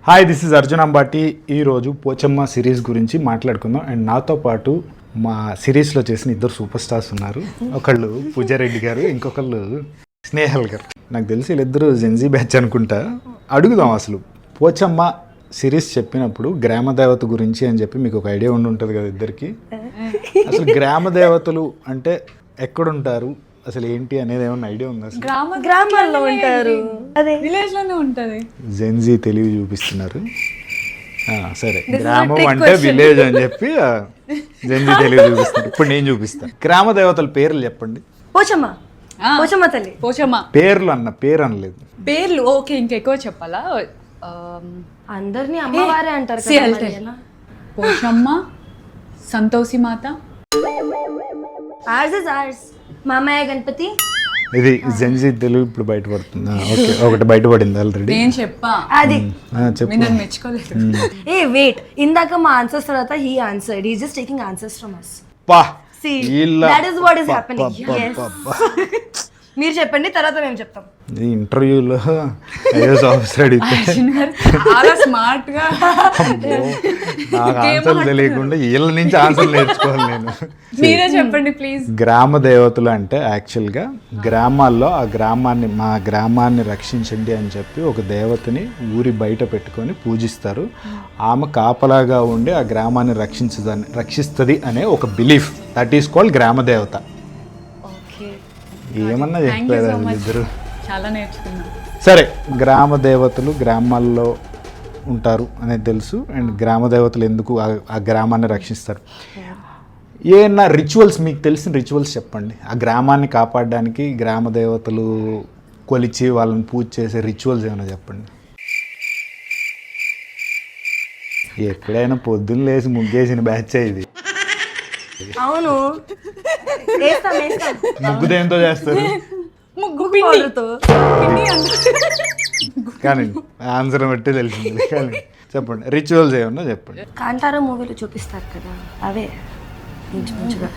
Hi, this is Arjun Ambati. ఈరోజు Pochamma series గురించి మాట్లాడుకుందాం. అండ్ నాతో పాటు మా సిరీస్లో చేసిన ఇద్దరు సూపర్ స్టార్స్ ఉన్నారు. ఒకళ్ళు పూజారెడ్డి గారు, ఇంకొకళ్ళు స్నేహల్ గారు. నాకు తెలిసి వీళ్ళిద్దరు జెన్జీ బ్యాచ్ అనుకుంటా. అడుగుదాం, అసలు పోచమ్మ సిరీస్ చెప్పినప్పుడు గ్రామ దేవత గురించి అని చెప్పి మీకు ఒక ఐడియా ఉండి ఉంటుంది కదా ఇద్దరికి. అసలు గ్రామ దేవతలు అంటే ఎక్కడుంటారు, అసలు ఏంటి అనేది ఏమన్నా ఐడియా ఉందా? అసలు గ్రామాల్లో ఉంటారు, అదే విలేజ్ లోనే ఉంటది. జెన్జీ తెలివి చూపిస్తున్నారు. సరే, గ్రామం అంటే విలేజ్ అని చెప్పి జెన్జీ తెలివి చూపిస్తున్నారు. ఇప్పుడు నేను చూపిస్తాను. గ్రామ దేవతల పేర్లు చెప్పండి. పోచమ్మ, పోచమ్మ తల్లి. పోచమ్మ పేర్లు పేరు అనలేదు. పేర్లు ఓకే, ఇంకెక్కువ చెప్పాలా? అందరినీ అమ్మవారే అంటారు See, కదా I'll మరి tell. ఎలా? పోచమ్మ, సంతోషి మాత. Ours is ours. మామయ్య గణపతి. ఇది జెన్జీ తెలుగు ఇప్పుడు బయటపడుతుంది. ఓకే, ఒకటి బయటపడింది ఆల్రెడీ. నేను చెప్పా, అది చెప్పు. మీరు నన్ను మెచ్చుకోలేదు. ఏ వెయిట్, ఇందాక మా ఆన్సర్స్ తర్వాత he answered. He just taking answers from us. పా See, ఇలా that is what is happening. Yes. మీరు చెప్పండి, తర్వాత మేము చెప్తాం. ఈ ఇంటర్వ్యూలో ఐఏఎస్ ఆఫీసర్ అడిగితే అర్జున్ గారు చాలా స్మార్ట్ గా నాకు ఆన్సర్ తెలియకుండా వీళ్ళ నుంచి ఆన్సర్ నేర్చుకోవాలి నేను. మీరే చెప్పండి ప్లీజ్. గ్రామ దేవతలు అంటే యాక్చువల్గా గ్రామాల్లో మా గ్రామాన్ని రక్షించండి అని చెప్పి ఒక దేవతని ఊరి బయట పెట్టుకొని పూజిస్తారు. ఆమె కాపలాగా ఉండి ఆ గ్రామాన్ని రక్షిస్తుంది అనే ఒక బిలీఫ్. దట్ ఈస్ కాల్డ్ గ్రామ దేవత. ఏమన్నా చెప్పారు ఇద్దరు? చాలా నేర్చుకున్నా. సరే, గ్రామ దేవతలు గ్రామాల్లో ఉంటారు అనేది తెలుసు. అండ్ గ్రామ దేవతలు ఎందుకు ఆ గ్రామాన్ని రక్షిస్తారు? ఏమన్నా రిచువల్స్, మీకు తెలిసిన రిచువల్స్ చెప్పండి. ఆ గ్రామాన్ని కాపాడడానికి గ్రామ దేవతలు కొలిచి వాళ్ళని పూజ చేసే రిచువల్స్ ఏమైనా చెప్పండి. ఎక్కడైనా పొద్దున్న లేచి ముగ్గేసిన బ్యాచ్ ఇది. అవును, వేస్తాం వేస్తాం. ముగ్గు దేంతో చేస్తారు? ముగ్గు పౌడర్తో. కానీ ఆన్సర్ బట్టి తెలిసింది. కానీ చెప్పండి, రిచువల్స్ ఏమన్నా చెప్పండి. కాంతారా మూవీలో చూపిస్తారు కదా, అవే ఇంచుమించుగా.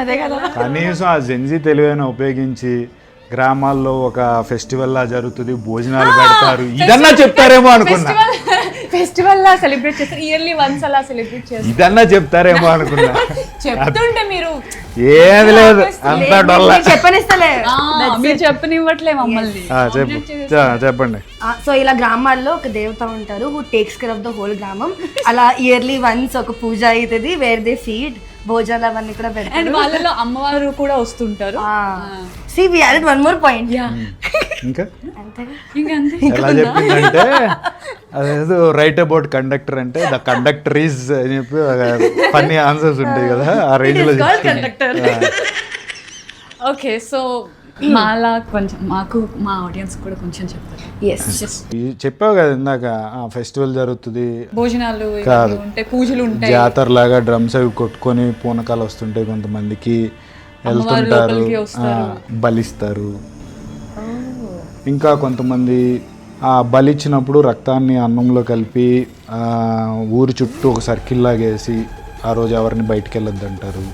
అదే కదా. కనీసం ఆ జెన్జీ తెలివైన ఉపయోగించి గ్రామాల్లో ఒక ఫెస్టివల్ లా జరుగుతుంది, భోజనాలు పెడతారు, ఇదన్నా చెప్తారేమో అనుకున్నా. ఫెస్టివల్ లా సెలబ్రేట్ చేస్తారు, ఇయర్లీ వన్స్ అలా సెలబ్రేట్ చేస్తారు. ఇదన్నా చెప్తారేమో అనుకున్నా. చెప్తుంటే మీరు ఏది లేదు, అంతా డొల్ల. చెప్పనిస్తలే. మీరు చెప్పనివ్వట్లే మమ్మల్ని. చెప్పండి. సో ఇలా గ్రామాల్లో ఒక దేవత ఉంటారు who takes care of the whole గ్రామం. అలా ఇయర్లీ వన్స్ ఒక పూజ అవుతుంది, వేర్ దే ఫీడ్, భోజనాలు అవన్నీ కూడా అండ్ పెడతారు. వాళ్ళలో అమ్మవారు కూడా వస్తుంటారు. See, we added one more point. ఇంకా అంతేగా. ఇంకా అంతే. ఎలా చెప్పిందంటే అదేదో రైట్ అబౌట్ కండక్టర్ అంటే ద కండక్టర్ ఈజ్ అని చెప్పి ఫన్నీ ఆన్సర్స్ ఉంటాయి కదా, ఆ రేంజ్ లో కండక్టర్. ఓకే, సో మాలా కొంచెం మాకు మా ఆడియన్స్ కూడా కొంచెం చెప్తారు. చెప్పావు కదా ఇందాక, ఫెస్టివల్ జరుగుతుంది, భోజనాలు కాదు, ఉంటాయి, పూజలు ఉంటాయి, జాతర లాగా డ్రమ్స్ అవి కొట్టుకొని పూనకాలు వస్తుంటాయి, కొంతమందికి వెళ్తుంటారు, బలిస్తారు. ఇంకా కొంతమంది ఆ బలిచ్చినప్పుడు రక్తాన్ని అన్నంలో కలిపి ఊరి చుట్టూ ఒక సర్కిల్ లాగేసి ఆ రోజు ఎవరిని బయటికి వెళ్ళొద్దు అంటారు.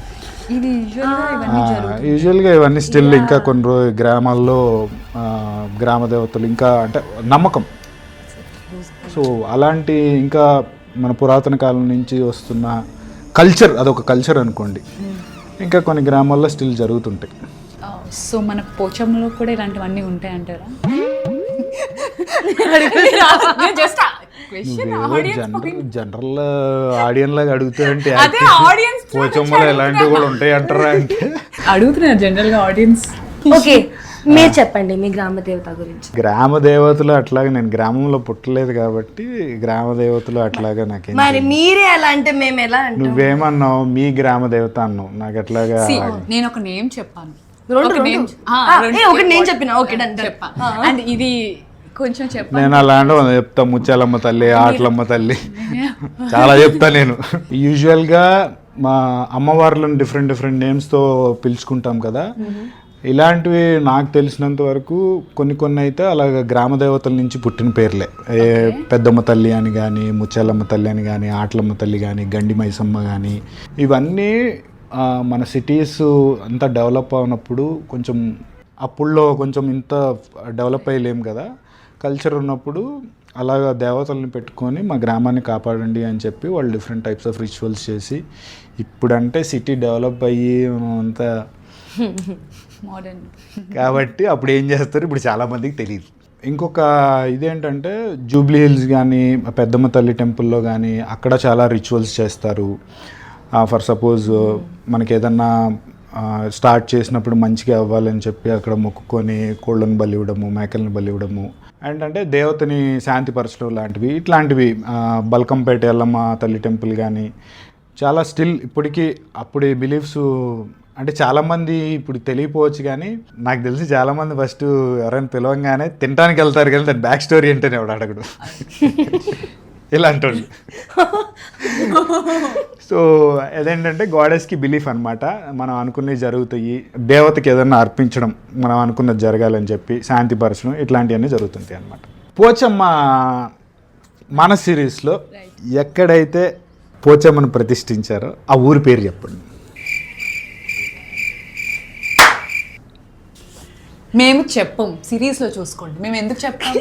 యూజువల్గా ఇవన్నీ స్టిల్ ఇంకా కొన్ని గ్రామాల్లో గ్రామ దేవతలు ఇంకా అంటే నమ్మకం. సో అలాంటి ఇంకా మన పురాతన కాలం నుంచి వస్తున్న కల్చర్, అదొక కల్చర్ అనుకోండి. ఇంకా కొన్ని గ్రామాల్లో స్టిల్ జరుగుతుంటాయి. సో మన పోచమ్మలో కూడా ఇలాంటివన్నీ ఉంటాయి అంటారా? జనరల్ ఆడియన్స్ లాగా అడుగుతారంటే పోచమ్మలో ఎలాంటివి కూడా ఉంటాయి అంటారా అంటే అడుగుతున్నారు జనరల్ గా ఆడియన్స్. ఓకే, మీరు చెప్పండి మీ గ్రామ దేవత గురించి. గ్రామ దేవతలు అట్లాగా, నేను గ్రామంలో పుట్టలేదు కాబట్టి గ్రామ దేవతలు అట్లాగా నాకేం. మరి మీరే అలా అంటే మేము ఎలా అంటే? నువ్వేమన్నావు? మీ గ్రామ దేవత అన్నావు. నాకు ఎట్లాగా నేను ఒక నేమ్ చెప్పాను, ఒకటి నేను చెప్పిన. ఓకే, చెప్పా. అండ్ ఇది కొంచెం చెప్పాను. నేను అలాంటి చెప్తా, ముత్యాలమ్మ తల్లి, ఆటలమ్మ తల్లి, చాలా చెప్తా నేను. యూజువల్గా మా అమ్మవార్లను డిఫరెంట్ నేమ్స్తో పిలుచుకుంటాం కదా. ఇలాంటివి నాకు తెలిసినంత వరకు కొన్ని అయితే అలాగ గ్రామ దేవతల నుంచి పుట్టిన పేర్లే. పెద్దమ్మ తల్లి అని కానీ, ముత్యాలమ్మ తల్లి అని కానీ, ఆటలమ్మ తల్లి కానీ, గండి మైసమ్మ కానీ, ఇవన్నీ మన సిటీస్ అంతా డెవలప్ అవునప్పుడు కొంచెం అప్పుల్లో కొంచెం ఇంత డెవలప్ అయ్యలేం కదా. కల్చర్ ఉన్నప్పుడు అలాగా దేవతల్ని పెట్టుకొని మా గ్రామాన్ని కాపాడండి అని చెప్పి వాళ్ళు డిఫరెంట్ టైప్స్ ఆఫ్ రిచువల్స్ చేసి, ఇప్పుడంటే సిటీ డెవలప్ అయ్యి అంతా మోడర్న్. కాబట్టి అప్పుడు ఏం చేస్తారు ఇప్పుడు చాలామందికి తెలియదు. ఇంకొక ఇదేంటంటే జూబ్లీ హిల్స్ కానీ పెద్దమ్మ తల్లి టెంపుల్లో కానీ అక్కడ చాలా రిచువల్స్ చేస్తారు. ఫర్ సపోజ్ మనకి ఏదన్నా స్టార్ట్ చేసినప్పుడు మంచిగా అవ్వాలని చెప్పి అక్కడ మొక్కుకొని కోళ్ళను బలి ఇవ్వడము, మేకల్ని బలి ఇవ్వడము, అండ్ అంటే దేవతని శాంతిపరచడం లాంటివి ఇట్లాంటివి. బల్కంపేట ఎల్లమ్మ తల్లి టెంపుల్ కానీ చాలా స్టిల్ ఇప్పటికీ అప్పుడే బిలీఫ్స్ అంటే చాలామంది ఇప్పుడు తెలియపోవచ్చు, కానీ నాకు తెలిసి చాలామంది ఫస్ట్ ఎవరైనా పిలవంగానే తినడానికి వెళ్తారు కానీ దాని బ్యాక్ స్టోరీ ఏంటనే ఎవడు అడగడు ఇలాంటి వాళ్ళు. సో అదేంటంటే గాడెస్కి బిలీఫ్ అనమాట. మనం అనుకున్నవి జరుగుతాయి, దేవతకి ఏదన్నా అర్పించడం, మనం అనుకున్నది జరగాలని చెప్పి శాంతిపరచడం, ఇట్లాంటివన్నీ జరుగుతుంటాయి అనమాట. పోచమ్మ మన సిరీస్లో ఎక్కడైతే పోచమ్మను ప్రతిష్ఠించారో ఆ ఊరి పేరు చెప్పండి. మేము చెప్పం, సిరీస్లో చూసుకోండి. మేము ఎందుకు చెప్తాం?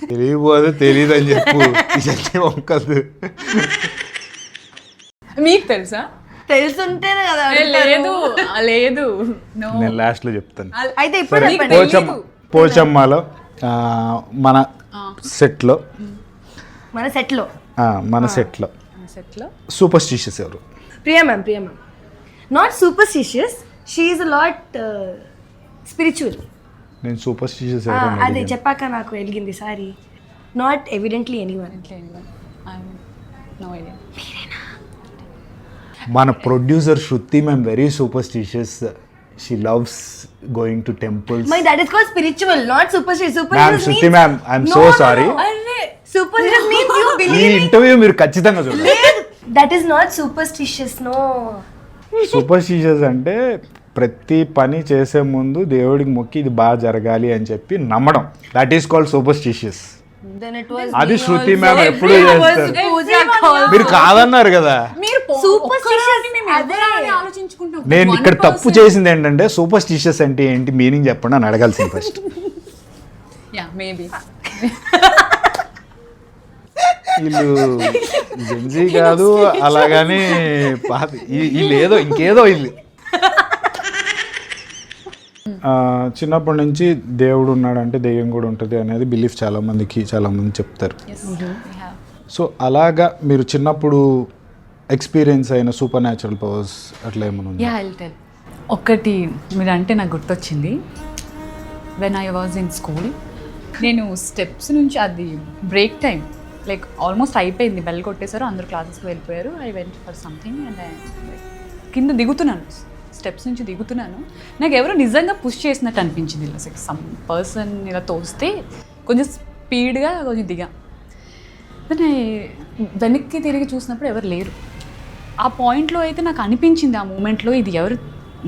తెలియబోదు తెలియదు అని చెప్పు, ఇది వంకదు. మీకు తెలుసా? తెలుసుంటేనే కదా లేదు లేదు, no. నేను లాస్ట్లో చెప్తాను. అయితే ఇప్పుడు సరే, చెప్పండి. పోచమ్మలో మన సెట్లో మన సెట్లో సెట్లో సూపర్ స్టిషియస్ ఎవరు? Priya ma'am not superstitious, she is lot spiritual. నేను సూపర్ స్టిషియస్ అది చెప్పాక నాకు వెలిగింది sorry. Not evidently anyone. No idea. మన producer Shruti ma'am very superstitious. She loves going to temples. My that is called spiritual, not superstitious. Ma'am Shruti ma'am I'm so sorry. Superstitious means you ఈ believe. Interview మీరు ఖచ్చితంగా చూడాలి. That is not superstitious, no. Superstitious అంటే ప్రతి పని చేసే ముందు దేవుడికి మొక్కి ఇది బాగా జరగాలి అని చెప్పి నమ్మడం. That is called superstitious. Then it was అది శృతి మ్యామ్ ఎప్పుడు చేస్తారు. పూజా కాల్. మీరు కాదన్నారు కదా. నేను ఇక్కడ తప్పు చేసింది ఏంటంటే సూపర్ స్టిషియస్ అంటే ఏంటి మీనింగ్ చెప్పండి అని అడగాల్సింది ఫస్ట్. వీళ్ళు జెన్జీ కాదు అలాగని పాత వీళ్ళు ఏదో ఇంకేదో వీళ్ళు. చిన్నప్పటి నుంచి దేవుడు ఉన్నాడంటే దెయ్యం కూడా ఉంటుంది అనేది బిలీఫ్ చాలామంది చెప్తారు. సో అలాగా మీరు చిన్నప్పుడు ఎక్స్పీరియన్స్ అయిన సూపర్ న్యాచురల్ పవర్స్ అట్లా ఏమన్నా? ఒకటి మీరు అంటే నాకు గుర్తొచ్చింది. When I was in school, నేను స్టెప్స్ నుంచి అది బ్రేక్ టైం లైక్ ఆల్మోస్ట్ అయిపోయింది, బెల్ కొట్టేశారు, అందరూ క్లాసెస్కి వెళ్ళిపోయారు. I went for something and కింద దిగుతున్నాను, స్టెప్స్ నుంచి దిగుతున్నాను. నాకు ఎవరో నిజంగా పుష్ చేసినట్టు అనిపించింది. ఇలా సమ్ పర్సన్ ఇలా తోస్తే కొంచెం స్పీడ్గా కొంచెం దిగా. దాన్ని వెనక్కి తిరిగి చూసినప్పుడు ఎవరు లేరు. ఆ పాయింట్లో అయితే నాకు అనిపించింది, ఆ మూమెంట్లో ఇది ఎవరు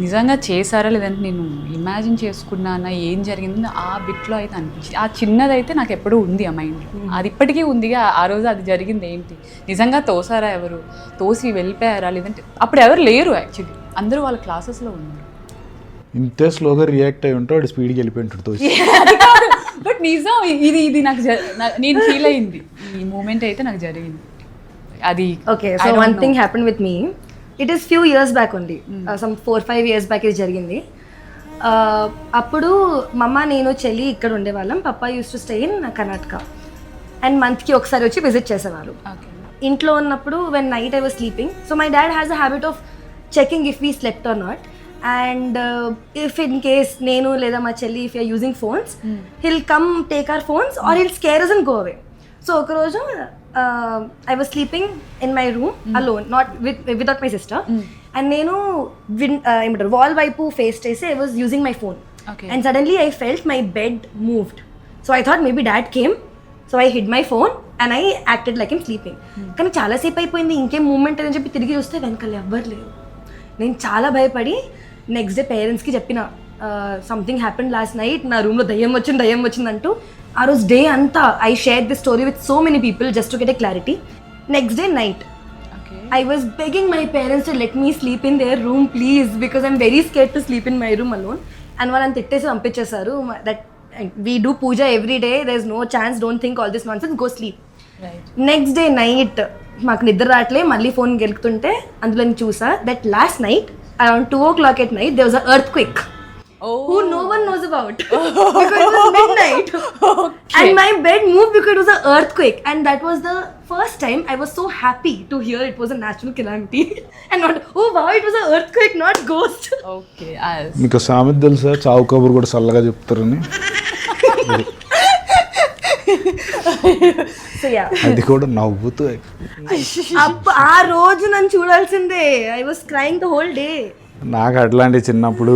నిజంగా చేశారా లేదంటే నేను ఇమాజిన్ చేసుకున్నానా ఏం జరిగింది ఆ బిట్లో అయితే అనిపించింది. ఆ చిన్నదైతే నాకు ఎప్పుడూ ఉంది ఆ మైండ్లో, అది ఇప్పటికీ ఉంది. ఆ రోజు అది జరిగింది ఏంటి, నిజంగా తోసారా, ఎవరు తోసి వెళ్ళిపోయారా లేదంటే అప్పుడు ఎవరు లేరు. యాక్చువల్లీ అందరూ వాళ్ళ క్లాసెస్లో ఉన్నారు. ఇంతే స్లోగా రియాక్ట్ అయి ఉంటే వాడు స్పీడ్కి వెళ్ళిపోయింటాడు తోసి. బట్ నిజం ఇది నాకు నేను ఫీల్ అయింది, ఈ మూమెంట్ అయితే నాకు జరిగింది. అది okay. So one thing happen with me. It is few years back only, some 4-5 years back ఇది జరిగింది. అప్పుడు మమ్మ నేను చెల్లి ఇక్కడ ఉండేవాళ్ళం. Papa use to stay in Karnataka and మంత్కి ఒకసారి వచ్చి విజిట్ చేసేవారు. ఇంట్లో ఉన్నప్పుడు when night I was sleeping, so my dad has a habit of checking if we slept or not. And if in case నేను లేదా మా చెల్లి if you're using phones, he'll come take our phones or he'll scare us and go away. So ఒకరోజు I was sleeping in my room alone, not without my sister. And నేను ఏమంటారు wall వైపు face చేసి I was using my phone. And suddenly I felt my bed moved. So I thought maybe dad came. So I hid my phone and I acted like I'm sleeping. కానీ చాలాసేపు అయిపోయింది, ఇంకేం moment అని చెప్పి తిరిగి చూస్తే వెనకాల ఎవ్వరు లేరు. నేను చాలా భయపడి నెక్స్ట్ డే పేరెంట్స్కి చెప్పిన సంథింగ్ హ్యాపెండ్ లాస్ట్ నైట్, నా రూమ్లో దయ్యం వచ్చింది అంటూ. ఆ రోజు డే అంతా I share this story with so many people just to get a clarity. Next day night I was begging my parents to let me sleep in their room please, because I'm very scared to sleep in my room alone. And వాళ్ళని తిట్టేసి పంపించేశారు that we do puja every day there is no chance don't think all this nonsense go sleep. Next day night మాకు నిద్ర రావట్లే, మళ్ళీ phone గెలుకుతుంటే అందులో నేను చూసా that last night around 2 o'clock at night there was an earthquake. Who no one knows about because it was midnight. And my bed moved because it was an earthquake, and that was the first time I was so happy to hear it was a natural calamity and not oh wow it was an earthquake not ghost. Okay మీకు సామెత తెలుసా, చావు కబురు కూడా చల్లగా చెప్తారని? So yeah, అది కూడా నవ్వుతూ. ఆ రోజు నన్ను చూడాల్సిందే. I was crying the whole day. నాకు అట్లాంటి చిన్నప్పుడు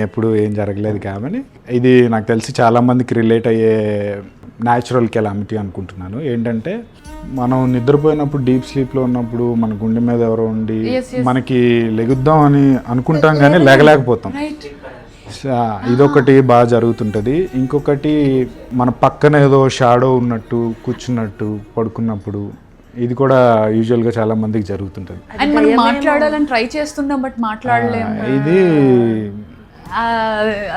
ఎప్పుడు ఏం జరగలేదు కాబట్టి ఇది నాకు తెలిసి చాలా మందికి రిలేట్ అయ్యే న్యాచురల్ కెలామిటీ అనుకుంటున్నాను. ఏంటంటే మనం నిద్రపోయినప్పుడు డీప్ స్లీప్లో ఉన్నప్పుడు మన గుండె మీద ఎవరో ఉండి మనకి లెగుద్దాం అని అనుకుంటాం కానీ లేగలేకపోతాం. ఇదొకటి బాగా జరుగుతుంటుంది. ఇంకొకటి మన పక్కన ఏదో షాడో ఉన్నట్టు కూర్చున్నట్టు పడుకున్నప్పుడు ఇది కూడా యూజువల్గా చాలా మందికి జరుగుతుంటుంది. అండ్ మనం మాట్లాడాలని ట్రై చేస్తున్నాం బట్ మాట్లాడలేము. ఇది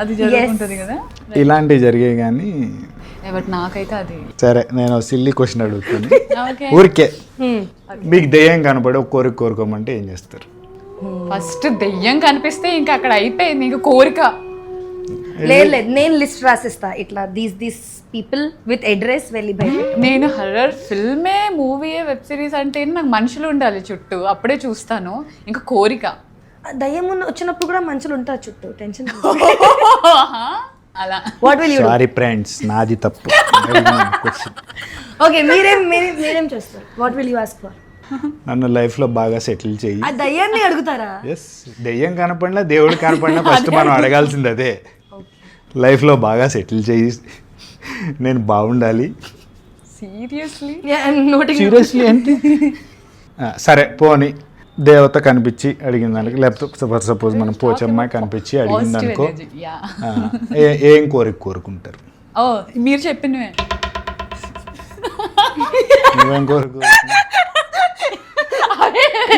అది జరుగుతుంటుంది కదా, ఇలాంటివి జరిగాయి కానీ. బట్ నాకైతే అది సరే, నేను సిల్లీ క్వశ్చన్ అడుగుతాను. ఊరికే మీకు దెయ్యం కనపడి ఒక కోరిక కోరుకోమంటే ఏం చేస్తారు? ఫస్ట్ దెయ్యం కనిపిస్తే ఇంకా అక్కడ అయిపోయింది, ఇంకా కోరిక. లేదు నేను లిస్ట్ రాసిస్తా ఇట్లా దీస్ పీపుల్ విత్ అడ్రస్ వెళ్ళి బయట. నేను హర్రర్ ఫిల్మే, మూవీయే, వెబ్ సిరీస్ అంటే నాకు మనుషులు ఉండాలి చుట్టూ, అప్పుడే చూస్తాను. ఇంకా కోరిక దయ్యం వచ్చినప్పుడు కూడా మనుషులు ఉంటారు చుట్టూ, టెన్షన్. అలా what will you do? Sorry friends, నాది తప్పు. ఓకే, మీరేం చేస్తారు? What will you ask for? నన్ను లైఫ్లో బాగా సెటిల్ చెయ్యి. ఆ దయ్యాన్ని అడుగుతారా? ఎస్, దెయ్యం కనపడినా దేవుడు కనపడినా ఫస్ట్ మనం అడగాల్సింది అదే. లైఫ్లో బాగా సెటిల్ చెయ్యి, నేను బాగుండాలి. సీరియస్లీ ఏంటి? సరే పోనీ దేవత కనిపించి అడిగిన దానికి, లేకపోతే సపోజ్ మనం పోచమ్మాయి కనిపించి అడిగింది అనుకో, ఏం కోరిక కోరుకుంటారు? మీరు చెప్పినవే. నువ్వేం కోరుకు?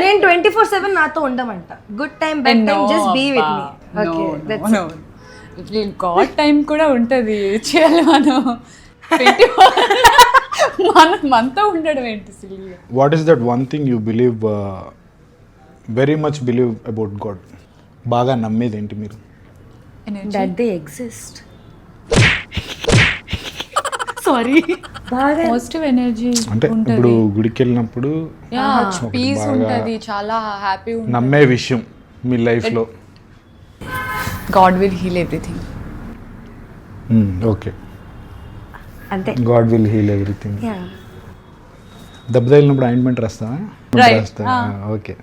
నేను 24/7 నాతో ఉండమంట. Good time bad time just be with me. Okay, that's it. God time కూడా ఉంటుంది, చేయాలి మనం. మనతో ఉండడం ఏంటి silly? What is that one thing you believe, very much believe about God? బాగా నమ్మేది ఏంటి మీరు? That they exist. సారీ, బాగా పాజిటివ్ ఎనర్జీ అంటే ఇప్పుడు గుడికి వెళ్ళినప్పుడు పీస్ ఉంటుంది, చాలా హ్యాపీ ఉంటుంది. నమ్మే విషయం మీ లైఫ్లో? God will heal everything. Okay, అంతే. God will heal everything. దెబ్బ తగిలినప్పుడు ఆయింట్మెంట్ రాస్తా. Okay,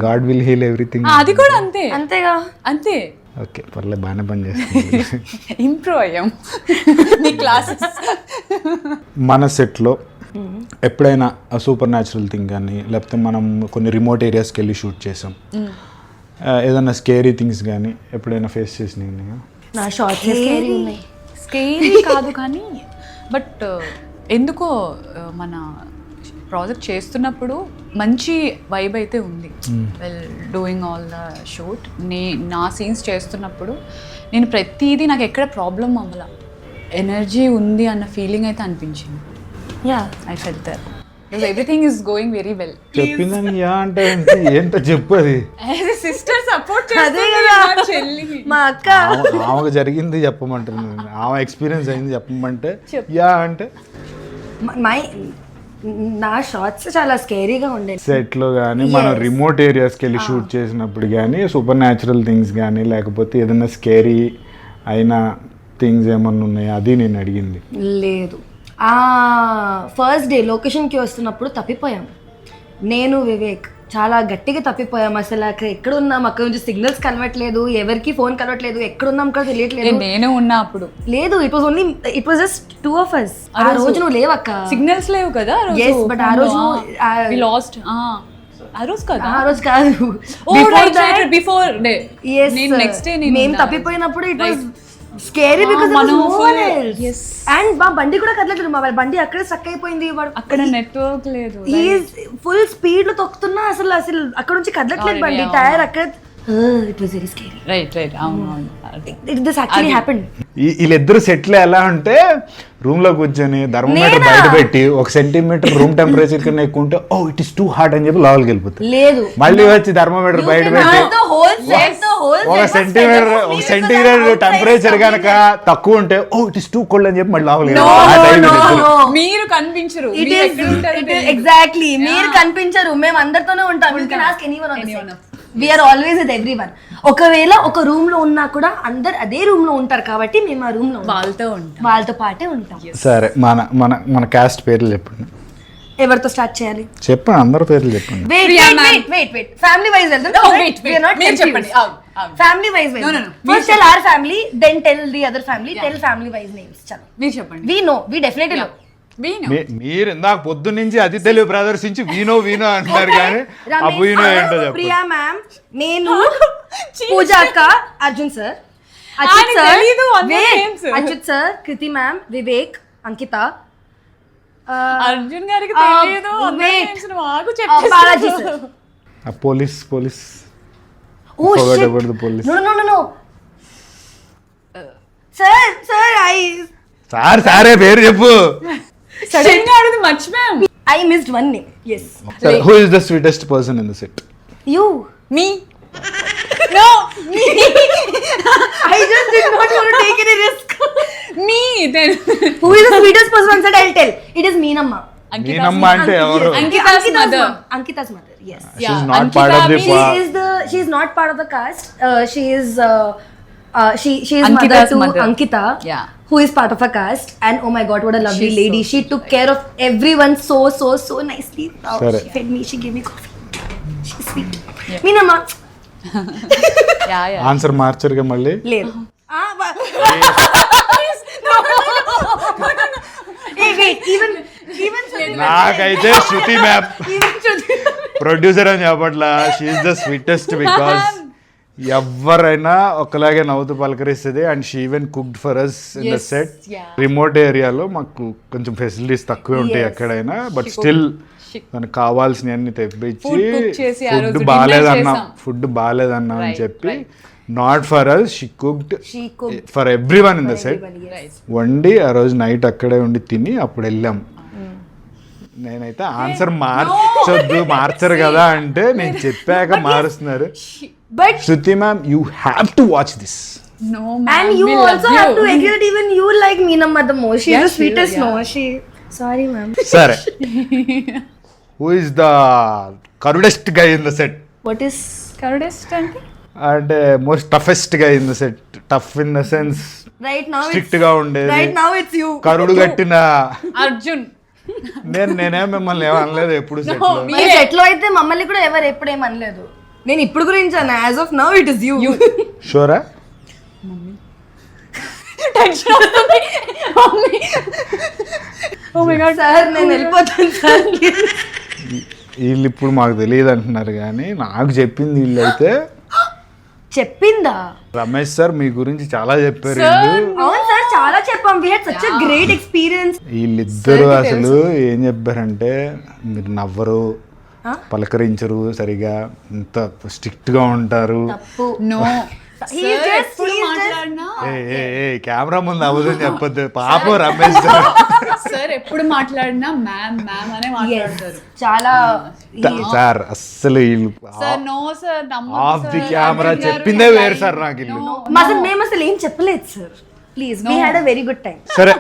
God will heal everything. అది కూడా అంతే, అంతేగా, అంతే. ఓకే, పర్లేదు, బాగానే పని చేస్తుంది. ఇంప్రూవ్ అయ్యాం నీ క్లాసెస్. మన సెట్లో ఎప్పుడైనా సూపర్ న్యాచురల్ థింగ్ కానీ, లేకపోతే మనం కొన్ని రిమోట్ ఏరియాస్కి వెళ్ళి షూట్ చేసాం, ఏదైనా స్కేరీ థింగ్స్ కానీ ఎప్పుడైనా ఫేస్ చేసినాయి? నా షార్ట్స్ స్కేరీ ఉన్నాయి. స్కేరీ కాదు కానీ బట్ ఎందుకో మన ప్రాజెక్ట్ చేస్తున్నప్పుడు మంచి వైబ్ అయితే ఉంది. Well doing all the shoot, నా సీన్స్ చేస్తున్నప్పుడు నేను ప్రతిదీ నాకు ఎక్కడ ప్రాబ్లం అవ్వాల, ఎనర్జీ ఉంది అన్న ఫీలింగ్ అయితే అనిపించింది. I felt that everything is going very well. చెప్పిందని యా అంటే ఏంటో చెప్పు. అది సిస్టర్ సపోర్ట్ చెల్లి, మా అక్క. ఆమెకు జరిగింది చెప్పమంటుంది, ఆమె ఎక్స్పీరియన్స్ అయింది చెప్పమంటే యా అంటే. నా షార్ట్స్ చాలా స్కేరీగా ఉండేది సెట్లో కానీ, మనం రిమోట్ ఏరియాస్కి వెళ్ళి షూట్ చేసినప్పుడు కానీ, సూపర్ న్యాచురల్ థింగ్స్ కానీ, లేకపోతే ఏదైనా స్కేరీ అయిన థింగ్స్ ఏమన్నా ఉన్నాయా? అది నేను అడిగింది. లేదు, ఫస్ట్ డే లొకేషన్కి వస్తున్నప్పుడు తప్పిపోయాం. నేను వివేక్ చాలా గట్టిగా తప్పిపోయాం. అసలు అక్కడ ఎక్కడ ఉన్నాం, అక్కడ నుంచి సిగ్నల్స్ కలవట్లేదు, ఎవరికి ఫోన్ కలవట్లేదు, ఎక్కడున్నాం కూడా తెలియట్లేదు. నేను ఉన్నా అప్పుడు. లేదు, it was just 2 of us. ఆ రోజు నువ్వు లేవక్క, సిగ్నల్స్ లేవు కదా. బట్ ఆ రోజు లాస్ట్. ఆ రోజు కాదు, ఆ రోజు కాదు, బిఫోర్ డే. నెక్స్ట్ డే మేము తప్పిపోయినప్పుడు it was scary because no one else. And మా బండి కూడా కదలట్లేదు, మా బండి అక్కడే స్టక్ అయిపోయింది. అక్కడ నెట్వర్క్ లేదు, ఫుల్ స్పీడ్ లో తొక్కుతున్నా అసలు అక్కడ నుంచి కదలట్లేదు బండి. టైర్ అక్కడ it was very scary. Right అవును. This actually happened. వీళ్ళిద్దరు సెటిల్ ఎలా అంటే రూమ్ లో కూర్చొని థర్మోమీటర్ బయట పెట్టి 1 సెంటీమీటర్ రూమ్ టెంపరేచర్ కన్నా ఎక్కువ ఉంటే oh it is too hot అని చెప్పి లోపలికి వెళ్ళిపోతుంది. లేదు, మళ్ళీ వచ్చి థర్మోమీటర్ బయట పెట్టి 1 సెంటీగ్రేడ్ టెంపరేచర్ కనుక తక్కువ ఉంటే oh it is too cold అని చెప్పి మళ్ళీ లోపలికి మీరు కనిపించరు. ఎగ్జాక్ట్లీ, మీరు కనిపించరు, మేము అందరితోనే ఉంటాం. You can ask anyone on the set. We are always with everyone. ఒకవేళ ఒక రూమ్ లో ఉన్నా కూడా అందరు అదే రూమ్ లో ఉంటారు కాబట్టి మేము ఆ రూమ్ లో వాళ్ళతో పాటే ఉంటాం. సరే మన మన మన కాస్ట్ పేర్లు చెప్పండి. ఎవరితో స్టార్ట్ చేయాలి చెప్పండి, అందరి పేర్లు చెప్పండి. వెయిట్ ఫ్యామిలీ వైజ్ వెళ్దాం. చెప్పండి. Family wise first tell our family, then tell the other family, tell family wise names. చలో మీరు చెప్పండి. we definitely know. మీరు ఇందాక పొద్దు నుంచి అతి తెలివి ప్రదర్శించి వీనో అంటున్నారు కానీ ఆ వీనో ఏంటో చెప్పండి. ప్రియా మ్యామ్, నేను, పూజ అక్క, అర్జున్ సార్, అచ్యుత్ సార్, కృతి మ్యామ్, వివేక్, అంకిత, అర్జున్ గారికి తెలియదు Balaji sir. Police Oh shit. Police No. Sir, సారే పేరు చెప్పు. సడన్ గా అడిగి మర్చిపోయాం. I missed one name. Yes. Who is the sweetest person in the set? You. Me. No, me. I just did not want to take any risk. Me then. Who is the sweetest person on set? I'll tell. It is Meenamma. Meenamma అంటే ఎవరు? Ankita's mother. Ankita's mother. Yes. She's not part of the She is not part of the cast. She is mother Ankita's to mother. Ankita. Yeah. Who is part of a cast, and oh my god, what a lovely She's lady. so She took care of everyone so nicely. Sure. She fed me, she gave me coffee. She's sweet. Meenamma. Yeah. Answer మార్చరుగా మళ్ళీ. లేదు. Wait, even నాకైతే శృతి ma'am producer అని చెప్పట్లా. She is the sweetest because ఎవరైనా ఒకలాగే నవ్వుతూ పలకరిస్తుంది. And she even cooked for us in the set. Remote ఏరియాలో మాకు కొంచెం ఫెసిలిటీస్ తక్కువే ఉంటాయి ఎక్కడైనా, బట్ స్టిల్ మనకు కావాల్సినవన్నీ తెప్పించి ఫుడ్ బాగాలేదన్నా అని చెప్పి not for us she cooked for every one in the set. వండి ఆ రోజు నైట్ అక్కడే ఉండి తిని అప్పుడు వెళ్ళాం. నేనైతే ఆన్సర్ మార్చరు కదా అంటే నేను చెప్పాక మారుస్తున్నారు. but Shruti ma'am, you have to watch this. No, ma'am. And you also have to agree that even you like Meenamma the most. She's the sweetest. No, sorry ma'am. Sir, who is the crudest guy in the set? What is Crudest అంటే? And most toughest guy in the set. Tough in the sense right now strict గా ఉండేది. right now it's you. కరుడు గట్టిన అర్జున్. నేనే మిమ్మల్ని ఏమనలేదు ఎప్పుడు set లో. మరి సెట్ లో అయితే మమ్మల్ని కూడా ఎవరు ఎప్పుడు ఏమనలేదు. నేను ఇప్పుడు గురించి అన్న as of now it is you. షూరా? టెన్షన్ వస్తుంది mummy. Oh my God sir నేను వెళ్ళిపోతాను సార్. వీళ్ళు ఇప్పుడు మాకు తెలియదు అంటున్నారు కానీ నాకు చెప్పింది వీళ్ళు అయితే. చెప్పిందా? రమేష్ సార్ మీ గురించి చాలా చెప్పారు. అవును సార్, చాలా చెప్పాం. We had such a great experience. వీళ్ళిద్దరు అసలు ఏం చెప్పారంటే మీరు నవ్వరు, పలకరించరు సరిగా, ఇంత స్ట్రిక్ట్ గా ఉంటారు. నో కెమెరా ముందు అవ్వదని చెప్పొద్దు పాపం రమేష్ సార్. ఎప్పుడు మాట్లాడినా మ్యామ్ అనే మాట్లాడతారు. చాలా సార్ అస్సలు sir no sir off the camera చెప్పిందే వేరు సార్ నాకు. మేము అసలు ఏం చెప్పలేదు sir. Please we had a very good time. సరే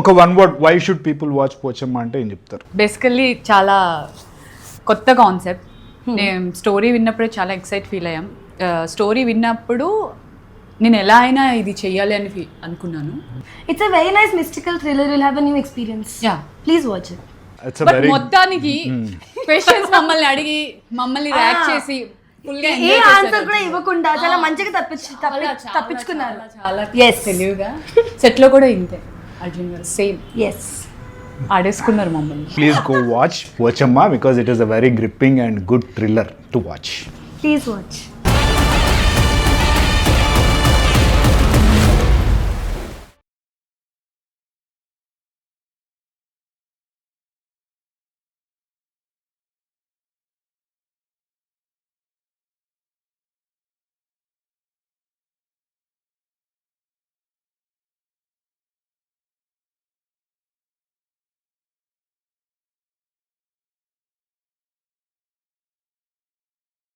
ఒక one word, why should people watch Pochamma అంటే ఏం చెప్తారు? బేసికల్లీ చాలా కొత్త కాన్సెప్ట్. నేను స్టోరీ విన్నప్పుడే చాలా ఎక్సైట్ ఫీల్ అయ్యాం. స్టోరీ విన్నప్పుడు నేను ఎలా అయినా ఇది చెయ్యాలి అని అనుకున్నాను. It's a very nice mystical thriller. Will have a new experience. Yeah please watch it. But మొత్తానికి క్వశ్చన్స్ మమ్మల్ని అడిగి మమ్మల్ని రియాక్ట్ చేసి ఏ ఆన్సర్ కూడా ఇవ్వకుండా చాలా మంచిగా తప్పించుకున్నారు. చాలా తెలివిగా. సెట్ లో కూడా ఇంతే అర్జున్ గారు సేమ్. ఎస్, ఆడేసుకున్నారు మమ్మల్ని. Please go watch Pochamma because it is a very gripping and good thriller to watch. Please watch.